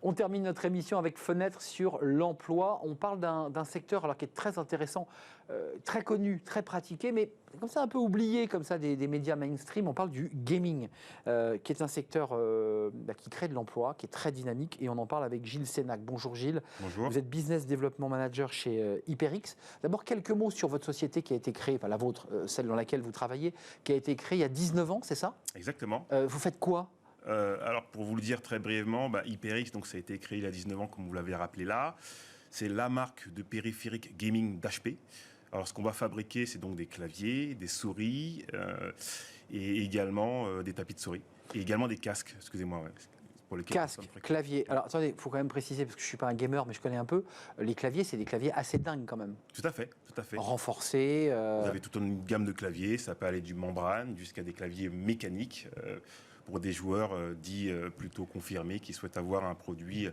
On termine notre émission avec Fenêtre sur l'emploi. On parle d'un secteur alors, qui est très intéressant, très connu, très pratiqué, mais comme ça un peu oublié comme ça des médias mainstream. On parle du gaming, qui est un secteur qui crée de l'emploi, qui est très dynamique, et on en parle avec Gilles Sénac. Bonjour Gilles. Bonjour. Vous êtes Business Development Manager chez HyperX. D'abord, quelques mots sur votre société qui a été créée, enfin la vôtre, celle dans laquelle vous travaillez, qui a été créée il y a 19 ans, c'est ça? Exactement. Vous faites quoi? Alors, pour vous le dire très brièvement, HyperX, donc, ça a été créé il y a 19 ans, comme vous l'avez rappelé là. C'est la marque de périphérique gaming d'HP. Alors, ce qu'on va fabriquer, c'est donc des claviers, des souris et également des tapis de souris. Et également des casques, excusez-moi. Ouais, pour les casque, clavier. Alors, attendez, il faut quand même préciser, parce que je ne suis pas un gamer, mais je connais un peu. Les claviers, c'est des claviers assez dingues quand même. Tout à fait, tout à fait. Renforcés. Vous avez toute une gamme de claviers. Ça peut aller du membrane jusqu'à des claviers mécaniques pour des joueurs dits plutôt confirmés qui souhaitent avoir un produit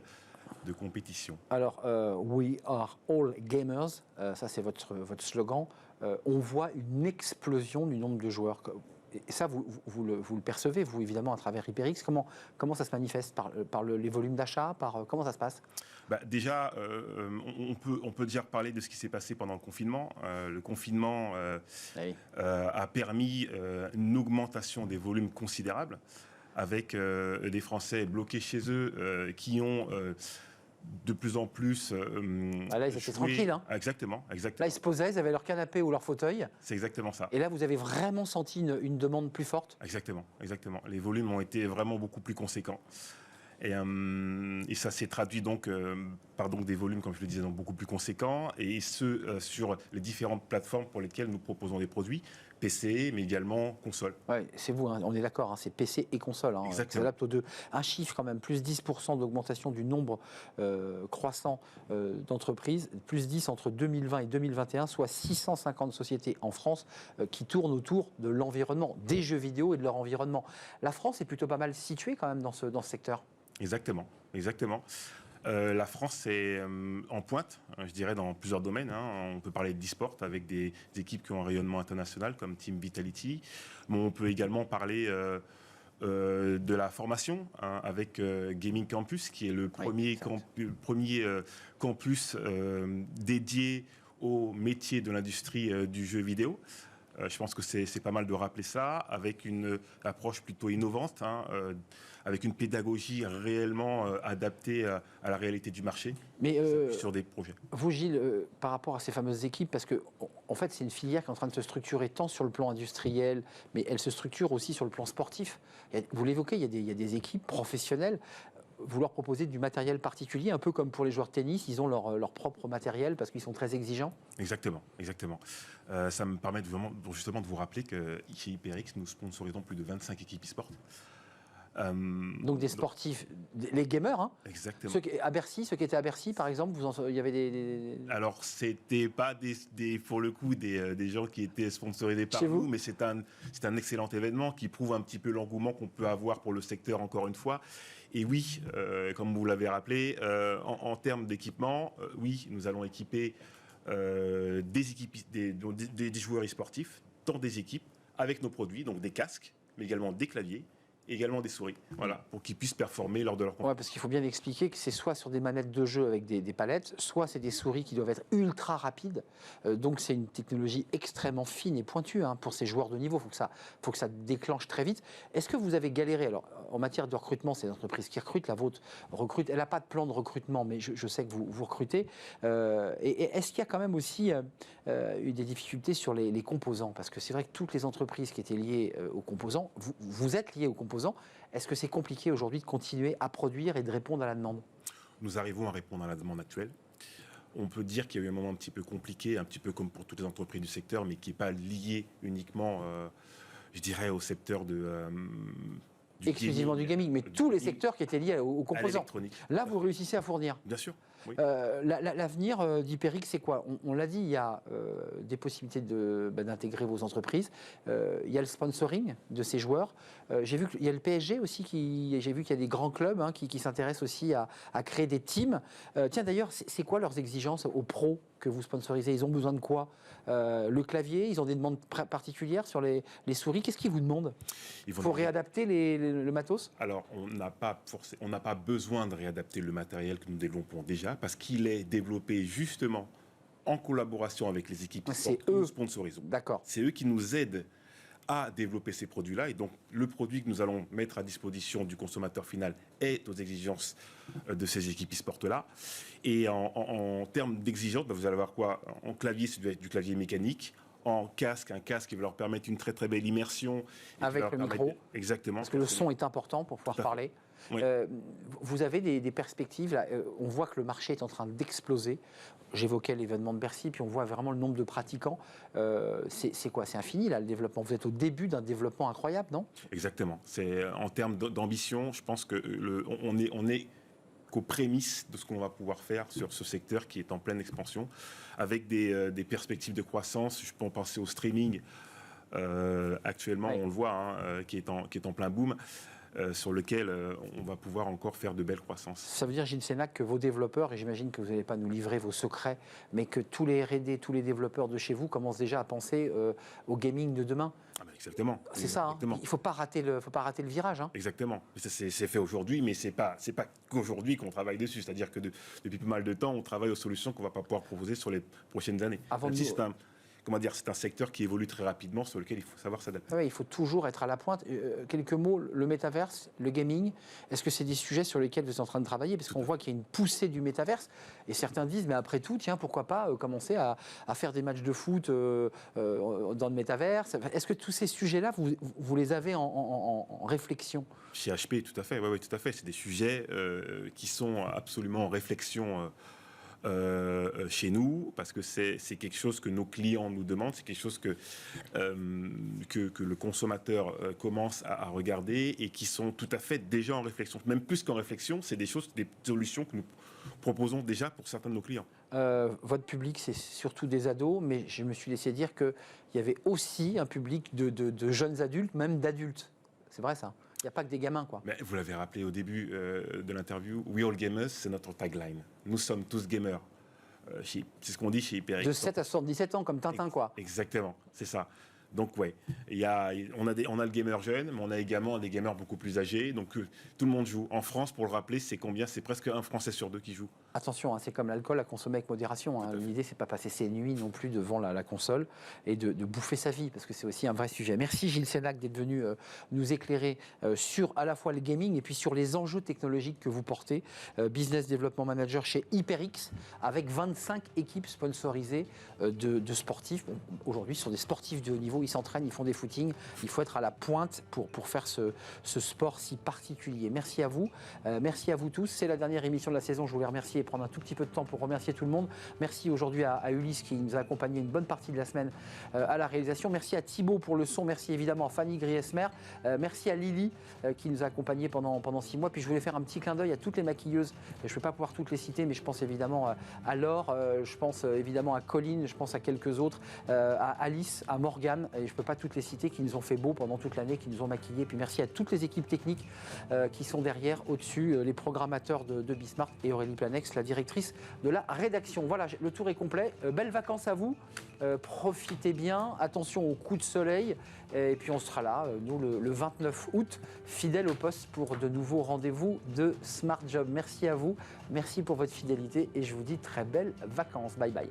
de compétition. Alors, we are all gamers, ça c'est votre slogan. On voit une explosion du nombre de joueurs. Et ça, vous le percevez, vous, évidemment, à travers HyperX. Comment ça se manifeste? Par les volumes d'achat? Comment ça se passe? Déjà, on peut déjà parler de ce qui s'est passé pendant le confinement. Le confinement a permis une augmentation des volumes considérables, avec des Français bloqués chez eux qui ont de plus en plus là, ils étaient tranquilles. Hein. Exactement. Là, ils se posaient, ils avaient leur canapé ou leur fauteuil. C'est exactement ça. Et là, vous avez vraiment senti une demande plus forte? Exactement. Les volumes ont été vraiment beaucoup plus conséquents. Et ça s'est traduit donc par des volumes, comme je le disais, donc beaucoup plus conséquents, et sur les différentes plateformes pour lesquelles nous proposons des produits, PC, mais également console. Ouais, c'est vous, hein, on est d'accord, hein, c'est PC et console. Hein, exactement. Ça s'adapte aux deux. Un chiffre quand même, plus 10% d'augmentation du nombre croissant d'entreprises, plus 10 entre 2020 et 2021, soit 650 sociétés en France qui tournent autour de l'environnement, des jeux vidéo et de leur environnement. La France est plutôt pas mal située quand même dans ce secteur. Exactement. La France est en pointe, je dirais, dans plusieurs domaines. On peut parler d'e-sport avec des équipes qui ont un rayonnement international comme Team Vitality. Mais on peut également parler de la formation avec Gaming Campus, qui est le premier campus dédié au métier de l'industrie du jeu vidéo. Je pense que c'est pas mal de rappeler ça, avec une approche plutôt innovante, avec une pédagogie réellement adaptée à la réalité du marché sur des projets. Vous, Gilles, par rapport à ces fameuses équipes, parce que en fait, c'est une filière qui est en train de se structurer tant sur le plan industriel, mais elle se structure aussi sur le plan sportif. Vous l'évoquez, il y a des équipes professionnelles. Vous leur proposez du matériel particulier, un peu comme pour les joueurs de tennis, ils ont leur propre matériel parce qu'ils sont très exigeants. Exactement. Ça me permet justement de vous rappeler que chez HyperX, nous sponsorisons plus de 25 équipes e-sport. Donc des sportifs, les gamers, hein. Exactement. Ceux qui étaient à Bercy, par exemple, il y avait des... Alors, c'était pas pour le coup des gens qui étaient sponsorisés par nous, mais c'est un excellent événement qui prouve un petit peu l'engouement qu'on peut avoir pour le secteur, encore une fois. Et oui, comme vous l'avez rappelé, en termes d'équipement, oui, nous allons équiper des joueurs e-sportifs dans des équipes avec nos produits, donc des casques, mais également des claviers, également des souris, voilà, pour qu'ils puissent performer lors de leur compétition. Ouais, parce qu'il faut bien expliquer que c'est soit sur des manettes de jeu avec des palettes, soit c'est des souris qui doivent être ultra rapides. Donc c'est une technologie extrêmement fine et pointue pour ces joueurs de niveau. Il faut que ça déclenche très vite. Est-ce que vous avez galéré? Alors, en matière de recrutement, c'est l'entreprise qui recrute, la vôtre recrute. Elle n'a pas de plan de recrutement, mais je sais que vous recrutez. Et est-ce qu'il y a quand même aussi eu des difficultés sur les composants? Parce que c'est vrai que toutes les entreprises qui étaient liées aux composants, vous êtes liés aux composants. Est-ce que c'est compliqué aujourd'hui de continuer à produire et de répondre à la demande? Nous arrivons à répondre à la demande actuelle. On peut dire qu'il y a eu un moment un petit peu compliqué, un petit peu comme pour toutes les entreprises du secteur, mais qui n'est pas lié uniquement, je dirais, au secteur exclusivement du gaming, mais tous les secteurs qui étaient liés aux composants. Là, vous réussissez à fournir. Bien sûr. Oui. L'avenir d'Hyperix, c'est quoi? On l'a dit, il y a des possibilités d'intégrer vos entreprises. Il y a le sponsoring de ces joueurs. J'ai vu qu'il y a le PSG aussi, j'ai vu qu'il y a des grands clubs qui s'intéressent aussi à créer des teams. Tiens, d'ailleurs, c'est quoi leurs exigences aux pros que vous sponsorisez? Ils ont besoin de quoi? Le clavier, ils ont des demandes particulières sur les souris. Qu'est-ce qu'ils vous demandent? Il faut réadapter le matos? Alors, on n'a pas besoin de réadapter le matériel que nous développons déjà, parce qu'il est développé justement en collaboration avec les équipes que nous sponsorisons. D'accord. C'est eux qui nous aident à développer ces produits-là. Et donc, le produit que nous allons mettre à disposition du consommateur final est aux exigences de ces équipes e-sport-là. Et en termes d'exigences, vous allez voir quoi? En clavier, c'est du clavier mécanique. En casque, un casque qui va leur permettre une très très belle immersion. Avec le micro. Exactement. Parce que le son est important pour pouvoir parler. Oui. Vous avez des perspectives là, on voit que le marché est en train d'exploser. J'évoquais l'événement de Bercy, puis on voit vraiment le nombre de pratiquants. C'est quoi? C'est infini là, le développement. Vous êtes au début d'un développement incroyable, non? Exactement. En termes d'ambition, je pense qu'on est qu'aux prémices de ce qu'on va pouvoir faire sur ce secteur qui est en pleine expansion, avec des perspectives de croissance. Je peux penser au streaming. Actuellement, on le voit, qui est en plein boom. Sur lequel on va pouvoir encore faire de belles croissances. Ça veut dire, Gilles Sénac, que vos développeurs, et j'imagine que vous n'allez pas nous livrer vos secrets, mais que tous les R&D, tous les développeurs de chez vous commencent déjà à penser au gaming de demain. Exactement. C'est ça, il ne faut pas rater le virage. Exactement. C'est fait aujourd'hui, mais ce n'est pas qu'aujourd'hui qu'on travaille dessus. C'est-à-dire que depuis pas mal de temps, on travaille aux solutions qu'on ne va pas pouvoir proposer sur les prochaines années. C'est un secteur qui évolue très rapidement, sur lequel il faut savoir s'adapter. Oui, il faut toujours être à la pointe. Quelques mots, le métaverse, le gaming, est-ce que c'est des sujets sur lesquels vous êtes en train de travailler? Parce qu'on voit qu'il y a une poussée du métaverse, et certains disent, mais après tout, tiens, pourquoi pas commencer à faire des matchs de foot dans le métaverse? Est-ce que tous ces sujets-là, vous les avez en réflexion? Chez HP, tout à fait, oui, tout à fait. C'est des sujets qui sont absolument en réflexion chez nous, parce que c'est quelque chose que nos clients nous demandent, c'est quelque chose que le consommateur commence à regarder et qui sont tout à fait déjà en réflexion. Même plus qu'en réflexion, c'est des solutions que nous proposons déjà pour certains de nos clients. Votre public, c'est surtout des ados, mais je me suis laissé dire qu'il y avait aussi un public de jeunes adultes, même d'adultes. C'est vrai ça? Il n'y a pas que des gamins, quoi. Mais vous l'avez rappelé au début de l'interview, We All Gamers, c'est notre tagline. Nous sommes tous gamers. C'est ce qu'on dit chez Hyperix. De 7 à 77 ans, comme Tintin, quoi. Exactement, c'est ça. Donc, ouais, on a le gamer jeune, mais on a également des gamers beaucoup plus âgés. Donc, tout le monde joue. En France, pour le rappeler, c'est combien? C'est presque un Français sur deux qui joue. Attention, c'est comme l'alcool à consommer avec modération. L'idée, c'est pas passer ses nuits non plus devant la console et de bouffer sa vie, parce que c'est aussi un vrai sujet. Merci Gilles Sénac d'être venu nous éclairer sur à la fois le gaming et puis sur les enjeux technologiques que vous portez. Business Development Manager chez HyperX, avec 25 équipes sponsorisées de sportifs. Bon, aujourd'hui, ce sont des sportifs de haut niveau. Ils s'entraînent, ils font des footings. Il faut être à la pointe pour faire ce sport si particulier. Merci à vous. Merci à vous tous. C'est la dernière émission de la saison. Je voulais remercier et prendre un tout petit peu de temps pour remercier tout le monde. Merci aujourd'hui à Ulysse qui nous a accompagné une bonne partie de la semaine à la réalisation. Merci à Thibaut pour le son. Merci évidemment à Fanny Griesmer. Merci à Lily qui nous a accompagnés pendant 6 mois. Puis je voulais faire un petit clin d'œil à toutes les maquilleuses. Je ne vais pas pouvoir toutes les citer, mais je pense évidemment à Laure, je pense évidemment à Colline, je pense à quelques autres, à Alice, à Morgane, et je ne peux pas toutes les citer, qui nous ont fait beau pendant toute l'année, qui nous ont maquillés. Puis merci à toutes les équipes techniques qui sont derrière, au-dessus, les programmateurs de Bismart et Aurélie Planex, la directrice de la rédaction. Voilà, le tour est complet. Belles vacances à vous. Profitez bien. Attention aux coups de soleil. Et puis on sera là, nous, le 29 août, fidèles au poste pour de nouveaux rendez-vous de Smart Job. Merci à vous. Merci pour votre fidélité et je vous dis très belles vacances. Bye bye.